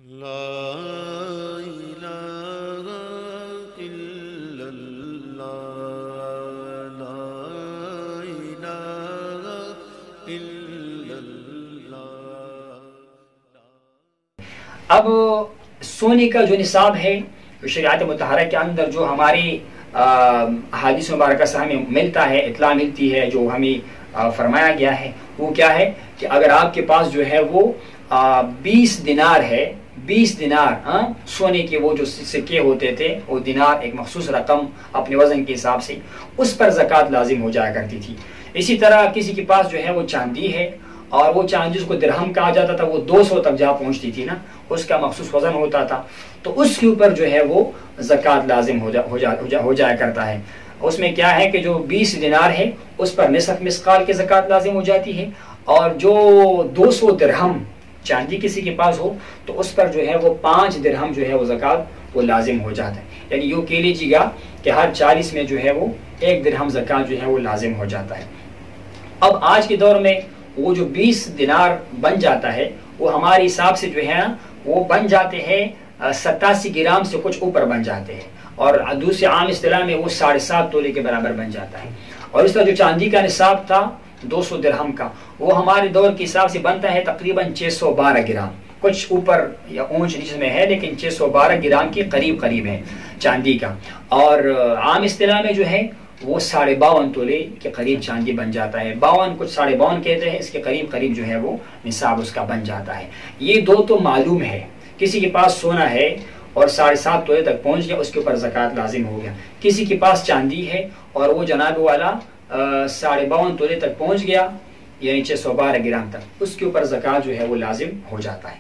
اب سونے کا جو نصاب ہے جو شریعت مطہرہ کے اندر جو ہماری احادیث مبارکہ سے ہمیں ملتا ہے، اطلاع ملتی ہے، جو ہمیں فرمایا گیا ہے، وہ کیا ہے کہ اگر آپ کے پاس جو ہے وہ 20 دینار ہے، 20 دینار سونے کے وہ جو سکے ہوتے تھے، وہ دینار ایک مخصوص رقم اپنے وزن کے حساب سے، اس پر زکوٰۃ لازم ہو جایا کرتی تھی۔ اسی طرح کسی کے پاس جو ہے وہ چاندی ہے، اور وہ چاندی جس کو درہم کہا جاتا تھا، وہ 200 تک جا پہنچتی تھی نا، اس کا مخصوص وزن ہوتا تھا، تو اس کے اوپر جو ہے وہ زکوٰۃ لازم ہو جایا کرتا ہے۔ اس میں کیا ہے کہ جو 20 دینار ہے اس پر نصف مثقال کی زکوٰۃ لازم ہو جاتی ہے، اور جو 200 درہم چاندی کسی کے پاس ہو تو اس پر جو ہے وہ 5 درہم جو ہے وہ زکوٰۃ وہ لازم ہو جاتا ہے۔ یعنی یوں کہہ لیجیے گا کہ ہر 40 میں جو ہے وہ 1 درہم زکوٰۃ جو ہے وہ لازم ہو جاتا ہے۔ اب آج کے دور میں وہ جو 20 دینار بن جاتا ہے وہ ہمارے حساب سے جو ہے نا وہ بن جاتے ہیں 87 گرام سے کچھ اوپر بن جاتے ہیں، اور دوسرے عام اصطلاح میں وہ 7.5 تولے کے برابر بن جاتا ہے۔ اور اس طرح جو چاندی کا نصاب تھا 200 درہم کا، وہ ہمارے دور کے حساب سے بنتا ہے تقریباً 612 گرام، کچھ اوپر یا اونچ نیچ میں ہے لیکن 612 گرام کے قریب ہے چاندی کا۔ اور عام اصطلاح میں جو ہے وہ 52.5 تولے کے قریب چاندی بن جاتا ہے، 52 کچھ 52.5 کہتے ہیں، اس کے قریب جو ہے وہ نصاب اس کا بن جاتا ہے۔ یہ دو تو معلوم ہے، کسی کے پاس سونا ہے اور 7.5 تولے تک پہنچ گیا، اس کے اوپر زکوٰۃ لازم ہو گیا۔ کسی کے پاس چاندی ہے اور وہ جناب والا 52.5 تولے تک پہنچ گیا، یعنی 612 گرام تک، اس کے اوپر زکوٰۃ جو ہے وہ لازم ہو جاتا ہے۔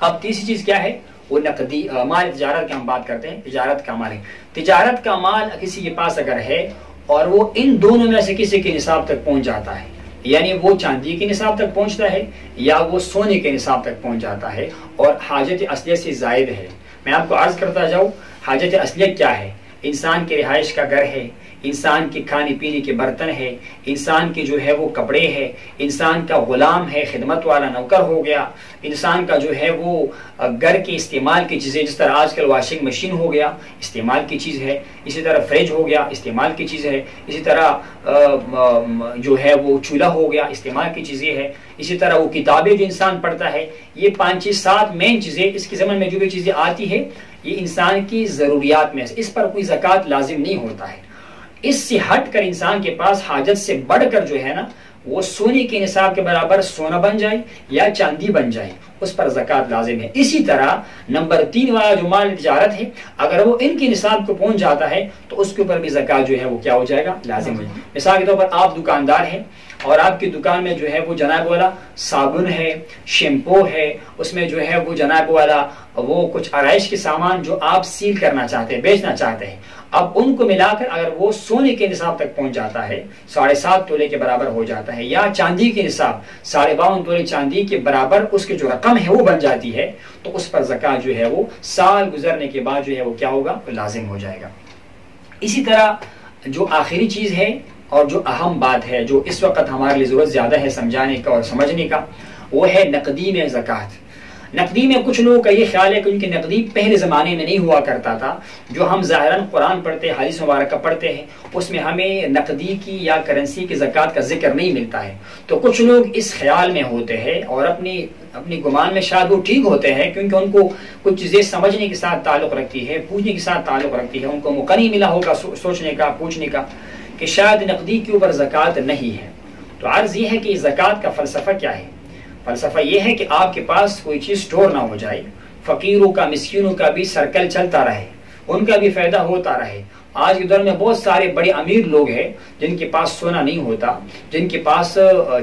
اب تیسری چیز کیا ہے؟ وہ نقدی مال تجارت کی ہم بات کرتے ہیں، تجارت کا مال ہے۔ تجارت کا مال کسی کے پاس اگر ہے اور وہ ان دونوں میں سے کسی کے نصاب تک پہنچ جاتا ہے، یعنی وہ چاندی کے نصاب تک پہنچتا ہے یا وہ سونے کے نصاب تک پہنچ جاتا ہے اور حاجت اصلیہ سے زائد ہے۔ میں آپ کو عرض کرتا جاؤں، حاجت اصلیہ کیا ہے؟ انسان کے رہائش کا گھر ہے، انسان کے کھانے پینے کے برتن ہے، انسان کے جو ہے وہ کپڑے ہے، انسان کا غلام ہے، خدمت والا نوکر ہو گیا، انسان کا جو ہے وہ گھر کے استعمال کی چیزیں، جس طرح آج کل واشنگ مشین ہو گیا استعمال کی چیز ہے، اسی طرح فریج ہو گیا استعمال کی چیز ہے، اسی طرح جو ہے وہ چولہا ہو گیا استعمال کی چیزیں ہے، اسی طرح وہ کتابیں جو انسان پڑھتا ہے، یہ 5-7 مین چیزیں اس کے زمن میں جو بھی چیزیں آتی ہے یہ انسان کی ضروریات میں سے، اس پر کوئی زکوٰۃ لازم نہیں ہوتا ہے۔ اس سے ہٹ کر انسان کے پاس حاجت سے بڑھ کر جو ہے نا وہ سونے کے نصاب کے برابر سونا بن جائے یا چاندی بن جائے، اس پر زکوٰۃ لازم ہے۔ اسی طرح نمبر 3 والا جو مال تجارت ہے، اگر وہ ان کے نصاب کو پہنچ جاتا ہے تو اس کے اوپر بھی زکوٰۃ جو ہے وہ کیا ہو جائے گا؟ لازم ہو جائے گا۔ مثال کے طور پر آپ دکاندار ہیں اور آپ کی دکان میں جو ہے وہ جناب والا صابن ہے، شیمپو ہے، اس میں جو ہے وہ جناب والا وہ کچھ آرائش کے سامان جو آپ سیل کرنا چاہتے ہیں، بیچنا چاہتے ہیں، اب ان کو ملا کر اگر وہ سونے کے نصاب تک پہنچ جاتا ہے، 7.5 تولے کے برابر ہو جاتا ہے، یا چاندی کے نصاب 52.5 تولے چاندی کے برابر اس کی جو رقم ہے وہ بن جاتی ہے، تو اس پر زکوٰۃ جو ہے وہ سال گزرنے کے بعد جو ہے وہ کیا ہوگا؟ لازم ہو جائے گا۔ اسی طرح جو آخری چیز ہے اور جو اہم بات ہے، جو اس وقت ہمارے لیے ضرورت زیادہ ہے سمجھانے کا اور سمجھنے کا، وہ ہے نقدی میں زکوٰۃ۔ نقدی میں کچھ لوگوں کا یہ خیال ہے کہ ان کی نقدی پہلے زمانے میں نہیں ہوا کرتا تھا، جو ہم ظاہراً قرآن پڑھتے ہیں، حدیث مبارکہ پڑھتے ہیں، اس میں ہمیں نقدی کی یا کرنسی کی زکوٰۃ کا ذکر نہیں ملتا ہے۔ تو کچھ لوگ اس خیال میں ہوتے ہیں اور اپنی گمان میں شاید وہ ٹھیک ہوتے ہیں، کیونکہ ان کو کچھ چیزیں سمجھنے کے ساتھ تعلق رکھتی ہے، پوچھنے کے ساتھ تعلق رکھتی ہے، ان کو موقع نہیں ملا ہوگا سوچنے کا، پوچھنے کا کہ شاید نقدی کے اوپر زکوٰۃ نہیں ہے۔ تو عرض یہ ہے کہ زکوٰۃ کا فلسفہ کیا ہے؟ فلسفہ یہ ہے کہ آپ کے پاس کوئی چیز سٹور نہ ہو جائے، فقیروں کا مسکینوں کا بھی سرکل چلتا رہے، ان کا بھی فائدہ ہوتا رہے۔ آج کے دور میں بہت سارے بڑے امیر لوگ ہیں جن کے پاس سونا نہیں ہوتا، جن کے پاس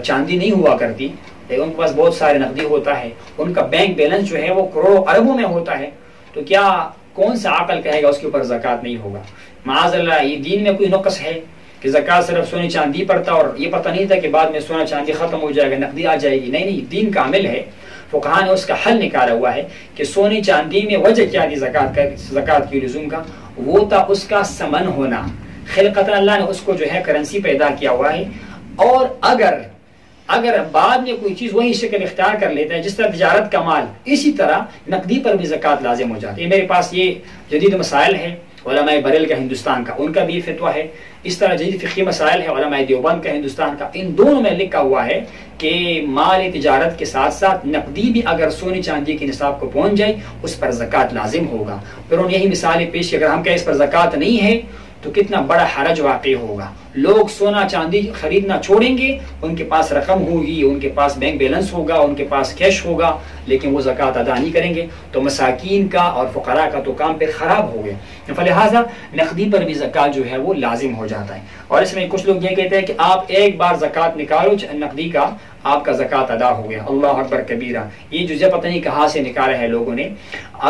چاندی نہیں ہوا کرتی، ان کے پاس بہت سارے نقدی ہوتا ہے، ان کا بینک بیلنس جو ہے وہ کروڑوں اربوں میں ہوتا ہے، تو کیا کون سا عقل کہے گا اس کے اوپر زکوٰۃ نہیں ہوگا؟ معاذ اللہ، یہ دین میں کوئی نقص ہے کہ زکوٰۃ صرف سونے چاندی پڑتا اور یہ پتہ نہیں تھا کہ بعد میں سونا چاندی ختم ہو جائے گا، نقدی آ جائے گی؟ نہیں، دین کامل ہے۔ فقہاء نے اس کا حل نکالا ہوا ہے کہ سونے چاندی میں وجہ کیا تھی زکوٰۃ کی لزوم کا؟ وہ تھا اس کا ثمن ہونا، خلقت اللہ نے اس کو جو ہے کرنسی پیدا کیا ہوا ہے، اور اگر اگر بعد میں کوئی چیز وہی شکل اختیار کر لیتا ہے، جس طرح تجارت کا مال، اسی طرح نقدی پر بھی زکوٰۃ لازم ہو جاتی ہے۔ میرے پاس یہ جدید مسائل ہیں علماء بریل کا ہندوستان کا، ان کا بھی فتویٰ ہے۔ اس طرح جدید فقہی مسائل ہے علماء دیوبند کا ہندوستان کا، ان دونوں میں لکھا ہوا ہے کہ مال تجارت کے ساتھ ساتھ نقدی بھی اگر سونے چاندی کے نصاب کو پہنچ جائے اس پر زکوٰۃ لازم ہوگا۔ پھر انہوں نے یہی مثالیں پیش کی، اگر ہم کہیں اس پر زکوٰۃ نہیں ہے تو کتنا بڑا حرج واقع ہوگا۔ لوگ سونا چاندی خریدنا چھوڑیں گے، ان کے پاس رقم ہوگی، ان کے پاس بینک بیلنس ہوگا، ان کے پاس کیش ہوگا، لیکن وہ زکوٰۃ ادا نہیں کریں گے، تو مساکین کا اور فقراء کا تو کام پھر خراب ہو گیا۔ فلہٰذا نقدی پر بھی زکوٰۃ جو ہے وہ لازم ہو جاتا ہے۔ اور اس میں کچھ لوگ یہ کہتے ہیں کہ آپ ایک بار زکوٰۃ نکالو نقدی کا، آپ کا زکوٰۃ ادا ہو گیا۔ اللہ اکبر کبیرہ، یہ جو پتہ نہیں کہاں سے نکالا ہے لوگوں نے۔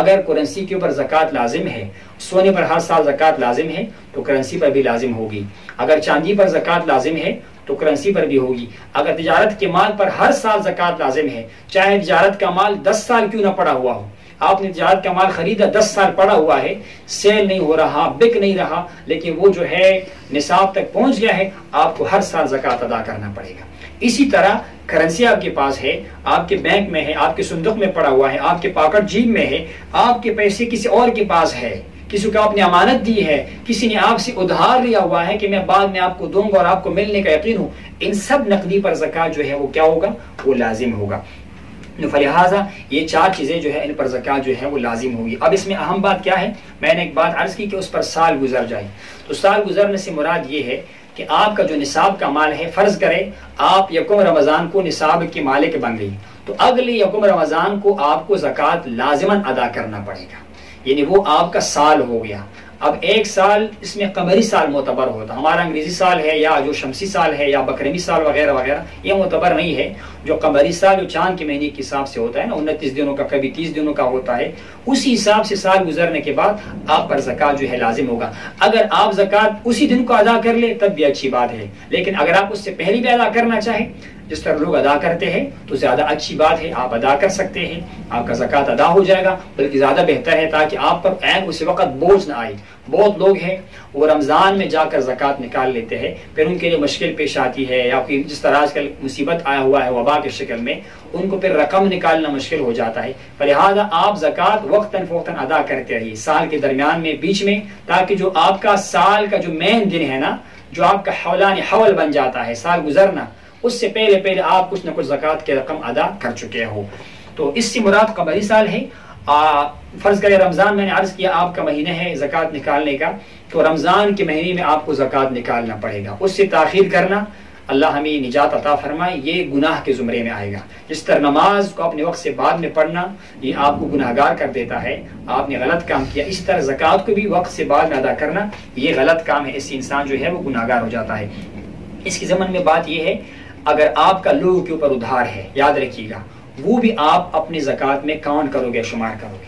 اگر کرنسی کے اوپر زکوٰۃ لازم ہے، سونے پر ہر سال زکوٰۃ لازم ہے تو کرنسی پر بھی لازم ہوگی۔ اگر چاندی پر زکوٰۃ لازم ہے تو کرنسی پر بھی ہوگی۔ اگر تجارت کے مال پر ہر سال زکوٰۃ لازم ہے، چاہے تجارت کا مال 10 سال کیوں نہ پڑا ہوا ہو، آپ نے تجارت کا مال خریدا 10 سال پڑا ہوا ہے، سیل نہیں ہو رہا، بک نہیں رہا، لیکن وہ جو ہے نصاب تک پہنچ گیا ہے، آپ کو ہر سال زکوٰۃ ادا کرنا پڑے گا۔ اسی طرح کرنسی آپ کے پاس ہے، آپ کے بینک میں ہے، آپ کے صندوق میں پڑا ہوا ہے، آپ کے پاکٹ جیب میں ہے، آپ کے پیسے کسی اور کے پاس ہے، کسی کو آپ نے امانت دی ہے، کسی نے آپ سے ادھار لیا ہوا ہے کہ میں بعد میں آپ کو دوں گا اور آپ کو ملنے کا یقین ہو، ان سب نقدی پر زکوٰۃ جو ہے وہ کیا ہوگا؟ وہ لازم ہوگا۔ فلہٰذا یہ 4 چیزیں جو ہے ان پر زکوٰۃ جو ہے وہ لازم ہوگی۔ اب اس میں اہم بات کیا ہے؟ میں نے ایک بات عرض کی کہ اس پر سال گزر جائے، تو سال گزرنے سے مراد یہ ہے کہ آپ کا جو نصاب کا مال ہے، فرض کرے آپ یکم رمضان کو نصاب کی مالک بن گئی، تو اگلے یکم رمضان کو آپ کو زکوٰۃ لازماً ادا کرنا پڑے گا، یعنی وہ آپ کا سال ہو گیا۔ اب ایک سال اس میں قمری سال معتبر ہوتا، ہمارا انگریزی سال ہے یا جو شمسی سال ہے یا بکرمی سال وغیرہ وغیرہ، یہ معتبر نہیں ہے۔ جو قمری سال جو چاند کے مہینے کے حساب سے ہوتا ہے نا، 29 دنوں کا، کبھی 30 دنوں کا ہوتا ہے، اسی حساب سے سال گزرنے کے بعد آپ پر زکوٰۃ جو ہے لازم ہوگا۔ اگر آپ زکوٰۃ اسی دن کو ادا کر لیں تب بھی اچھی بات ہے، لیکن اگر آپ اس سے پہلے بھی ادا کرنا چاہیں، جس طرح لوگ ادا کرتے ہیں، تو زیادہ اچھی بات ہے، آپ ادا کر سکتے ہیں، آپ کا زکوٰۃ ادا ہو جائے گا، بلکہ زیادہ بہتر ہے تاکہ آپ پر عین اسی وقت بوجھ نہ آئے۔ بہت لوگ ہیں وہ رمضان میں جا کر زکوٰۃ نکال لیتے ہیں، پھر ان کے لیے مشکل پیش آتی ہے، یا پھر جس طرح آج کل مصیبت آیا ہوا ہے وبا کے شکل میں، ان کو پھر رقم نکالنا مشکل ہو جاتا ہے۔ لہٰذا آپ زکوٰۃ وقتاً فوقتاً ادا کرتے رہیے، سال کے درمیان میں، بیچ میں، تاکہ جو آپ کا سال کا جو مین دن ہے نا، جو آپ کا حولان حول بن جاتا ہے سال گزرنا، اس سے پہلے آپ کچھ نہ کچھ زکوٰۃ کی رقم ادا کر چکے ہو۔ تو اس سے مراد قمری سال ہے۔ فرض کرے رمضان میں نے عرض کیا آپ کا مہینہ ہے زکوٰۃ نکالنے کا، تو رمضان کے مہینے میں آپ کو زکوٰۃ نکالنا پڑے گا۔ اس سے تاخیر کرنا، اللہ ہمیں نجات عطا فرمائے، یہ گناہ کے زمرے میں آئے گا۔ جس طرح نماز کو اپنے وقت سے بعد میں پڑھنا یہ آپ کو گناہگار کر دیتا ہے، آپ نے غلط کام کیا، اسی طرح زکوٰۃ کو بھی وقت سے بعد میں ادا کرنا یہ غلط کام ہے، اس سے انسان جو ہے وہ گناہگار ہو جاتا ہے۔ اس کے ضمن میں بات یہ ہے، اگر آپ کا لوگوں کے اوپر ادھار ہے، یاد رکھیے گا، وہ بھی آپ اپنی زکوٰۃ میں کاؤنٹ کرو گے، شمار کرو گے۔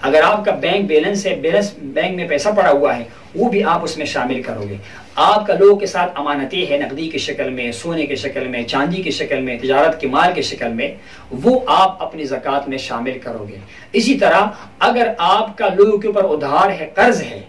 اگر آپ کا بینک بیلنس ہے، بینک میں پیسہ پڑا ہوا ہے، وہ بھی آپ اس میں شامل کرو گے۔ آپ کا لوگوں کے ساتھ امانتیں ہے، نقدی کی شکل میں، سونے کی شکل میں، چاندی کی شکل میں، تجارت کے مال کی شکل میں، وہ آپ اپنی زکوٰۃ میں شامل کرو گے۔ اسی طرح اگر آپ کا لوگوں کے اوپر ادھار ہے، قرض ہے،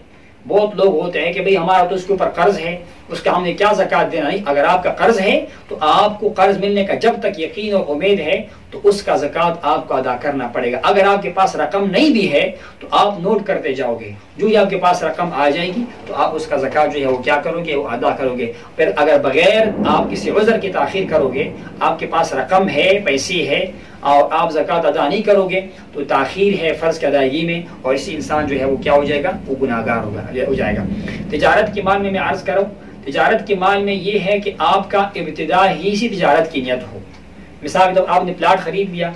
بہت لوگ ہوتے ہیں کہ بھئی ہمارا تو اس کے اوپر قرض ہے، اس کا ہم نے کیا زکوٰۃ دینا، نہیں، اگر آپ کا قرض ہے تو آپ کو قرض ملنے کا جب تک یقین اور امید ہے تو اس کا زکوٰۃ آپ کو ادا کرنا پڑے گا۔ اگر آپ کے پاس رقم نہیں بھی ہے تو آپ نوٹ کرتے جاؤ گے، جو ہی آپ کے پاس رقم آ جائے گی تو آپ اس کا زکوٰۃ جو ہے وہ کیا کرو گے، وہ ادا کرو گے۔ پھر اگر بغیر آپ کسی عذر کی تاخیر کرو گے، آپ کے پاس رقم ہے، پیسے ہے، اور آپ زکوٰۃ ادا نہیں کرو گے تو تاخیر ہے فرض کی ادائیگی میں، اور اسی انسان جو ہے وہ کیا ہو جائے گا، وہ گناہگار ہو جائے گا۔ تجارت کے مال میں عرض کرو، تجارت کے مال میں یہ ہے کہ آپ کا ابتدا ہی اسی تجارت کی نیت ہو۔ مثال کے طور آپ نے پلاٹ خرید لیا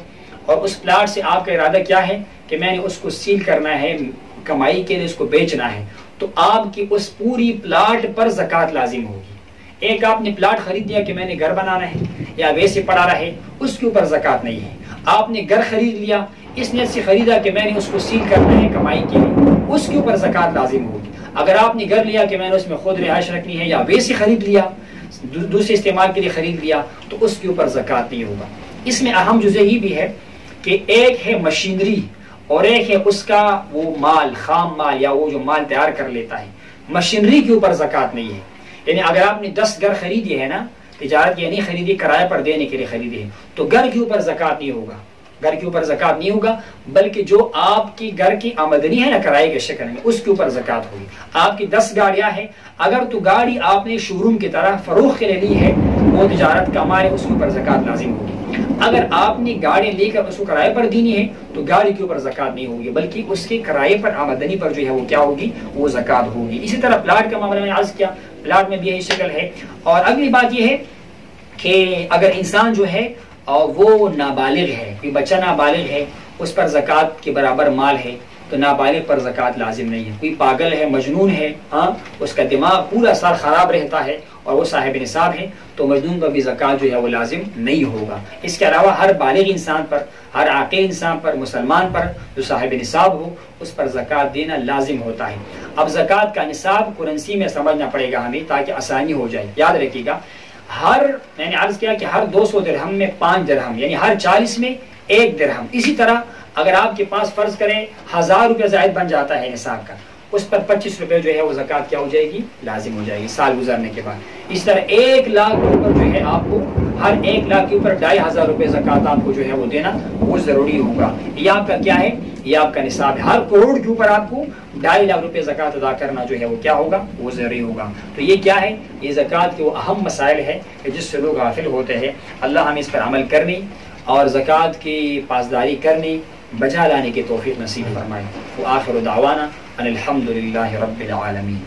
اور اس پلاٹ سے آپ کا ارادہ کیا ہے کہ میں نے اس کو سیل کرنا ہے، کمائی کے لیے اس کو بیچنا ہے، تو آپ کی اس پوری پلاٹ پر زکوٰۃ لازم ہوگی۔ ایک آپ نے پلاٹ خرید لیا کہ میں نے گھر بنانا ہے یا ویسے پڑا رہے، اس کے اوپر زکوٰۃ نہیں ہے۔ آپ نے گھر خرید لیا، اس نیت سے خریدا کہ میں نے اس کو سیل کرنا ہے کمائی کے لیے، اس کے اوپر زکوٰۃ لازم ہوگی۔ اگر آپ نے گھر لیا کہ میں نے اس میں خود رہائش رکھنی ہے یا ویسے خرید لیا، دوسرے استعمال کے لیے خرید لیا، تو اس کے اوپر زکوٰۃ نہیں ہوگا۔ اس میں اہم جزء یہ بھی ہے کہ ایک ہے مشینری اور ایک ہے اس کا وہ مال، خام مال یا وہ جو مال تیار کر لیتا ہے، مشینری کے اوپر زکوٰۃ نہیں ہے۔ یعنی اگر آپ نے 10 گھر خریدے ہیں نا، تجارت یہ نہیں خریدی کرائے پر دینے کے لیے خریدی ہے، تو گھر کے اوپر زکوٰۃ نہیں ہوگا، گھر کے اوپر زکوٰۃ نہیں ہوگا، بلکہ جو آپ کی گھر کی آمدنی ہے نا کرائے کے شکل میں، اس کے اوپر زکوٰۃ ہوگی۔ آپ کی 10 گاڑیاں ہیں، اگر تو گاڑی آپ نے شو روم کی طرح فروخت کے لیے لی ہے، وہ تجارت کا مال ہے، اس کے اوپر زکوٰۃ لازم ہوگی۔ اگر آپ نے گاڑی لے کر اس کو کرائے پر دینی ہے تو گاڑی کے اوپر زکوٰۃ نہیں ہوگی، بلکہ اس کے کرائے پر آمدنی پر جو ہے وہ کیا ہوگی، وہ زکوٰۃ ہوگی۔ اسی طرح پلاٹ کا معاملہ میں نے عرض کیا، پلاٹ میں بھی یہی شکل ہے۔ اور اگلی بات یہ ہے کہ اگر انسان جو ہے وہ نابالغ ہے، کوئی بچہ نابالغ ہے، اس پر زکوٰۃ کے برابر مال ہے، تو نابالغ پر زکوٰۃ لازم نہیں ہے۔ کوئی پاگل ہے، مجنون ہے، ہاں اس کا دماغ پورا سال خراب رہتا ہے اور وہ صاحب نصاب ہے، تو مجنون پر بھی زکوٰۃ جو ہے وہ لازم نہیں ہوگا۔ اس کے علاوہ ہر بالغ انسان پر، ہر عاقل انسان پر، مسلمان پر جو صاحب نصاب ہو، اس پر زکوٰۃ دینا لازم ہوتا ہے۔ اب زکوٰۃ کا نصاب کرنسی میں سمجھنا پڑے گا ہمیں تاکہ آسانی ہو جائے۔ یاد رکھیے گا، میں نے عرض کیا کہ ہر 200 درہم میں 5 درہم، یعنی ہر 40 میں 1 درہم۔ اسی طرح اگر آپ کے پاس فرض کریں 1000 روپے زائد بن جاتا ہے نصاب کا، اس پر 25 روپے جو ہے وہ زکوٰۃ کیا ہو جائے گی، لازم ہو جائے گی سال گزرنے کے بعد۔ اس طرح 1 لاکھ کے اوپر جو ہے آپ کو ہر 1 لاکھ کے اوپر 2500 روپے زکوٰۃ آپ کو جو ہے وہ دینا وہ ضروری ہوگا۔ یہ آپ کا کیا ہے، یہ آپ کا نصاب ہے۔ ہر کروڑ کے اوپر آپ کو 2.5 لاکھ روپے زکوٰۃ ادا کرنا جو ہے وہ کیا ہوگا، وہ ضروری ہوگا۔ تو یہ کیا ہے، یہ زکوٰۃ کے وہ اہم مسائل ہے کہ جس سے لوگ غافل ہوتے ہیں۔ اللہ ہمیں اس پر عمل کرنے اور زکوٰۃ کی پاسداری کرنے بجا لانے کی توفیق نصیب فرمائے۔ وآخر دعوانا ان الحمد للہ رب العالمین۔